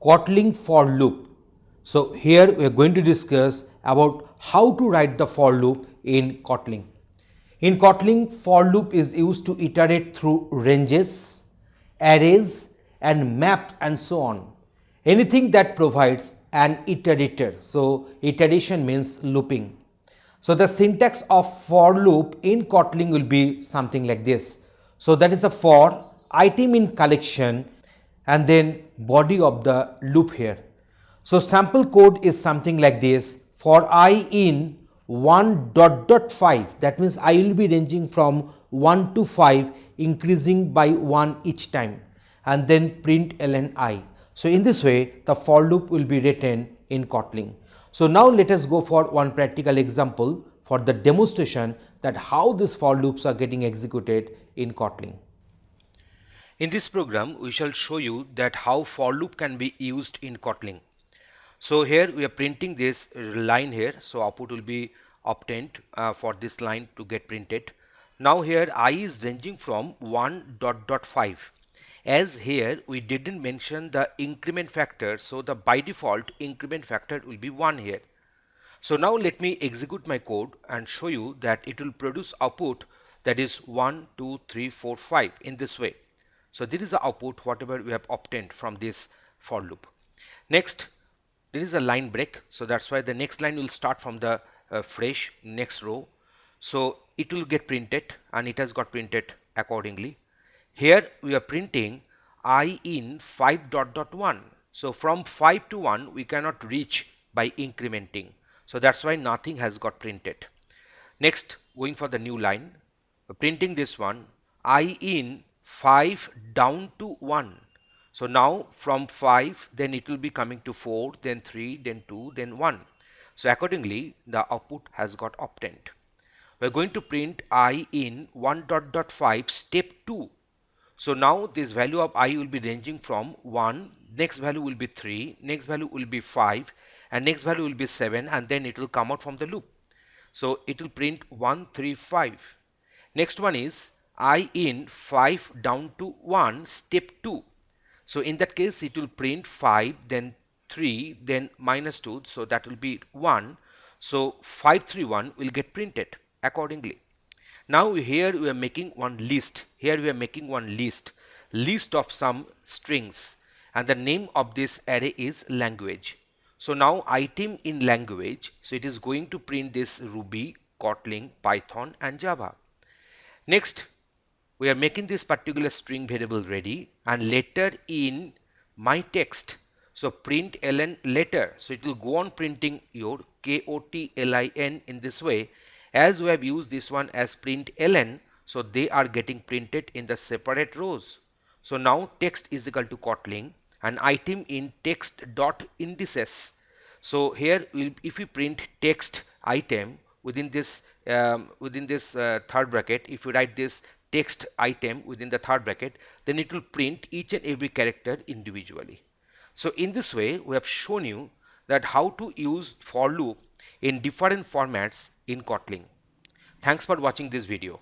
Kotlin for loop. So here we are going to discuss about how to write the for loop in Kotlin. In Kotlin, for loop is used to iterate through ranges, arrays and maps and so on. Anything that provides an iterator. So iteration means looping. So the syntax of for loop in Kotlin will be something like this. So that is a for item in collection and then body of the loop here. So sample code is something like this: for I in 1 ... 5, that means I will be ranging from 1 to 5 increasing by 1 each time, and then print ln I. So in this way the for loop will be written in Kotlin. So now let us go for one practical example for the demonstration that how these for loops are getting executed in Kotlin. In this program, we shall show you that how for loop can be used in Kotlin. So here we are printing this line here. So output will be obtained for this line to get printed. Now here I is ranging from 1 ... 5. As here we didn't mention the increment factor, so the by default increment factor will be 1 here. So now let me execute my code and show you that it will produce output that is 1, 2, 3, 4, 5 in this way. So this is the output whatever we have obtained from this for loop. Next, there is a line break, so that's why the next line will start from the fresh next row. So it will get printed and it has got printed accordingly. Here we are printing I in 5 ... 1. So from 5 to 1 we cannot reach by incrementing. So that's why nothing has got printed. Next, going for the new line, printing this one I in 5 down to 1. So now from 5 then it will be coming to 4, then 3, then 2, then 1. So accordingly the output has got obtained. We are going to print I in 1 ... 5 step 2. So now this value of I will be ranging from 1, next value will be 3, next value will be 5 and next value will be 7, and then it will come out from the loop. So it will print 1, 3, 5. Next one is I in 5 down to 1 step 2. So in that case it will print 5, then 3, then -2, so that will be 1. So 531 will get printed accordingly. Now here we are making one list. Here we are making one list of some strings, and the name of this array is language. So now item in language, so it is going to print this Ruby, Kotlin, Python and Java. Next, we are making this particular string variable ready, and later in my text, so print ln later, so it will go on printing your Kotlin in this way. As we have used this one as print ln, so they are getting printed in the separate rows. So now text is equal to Kotlin and item in text dot indices. So here if we print text item within this third bracket, if we write this text item within the third bracket, then it will print each and every character individually. So in this way we have shown you that how to use for loop in different formats in Kotlin. Thanks for watching this video.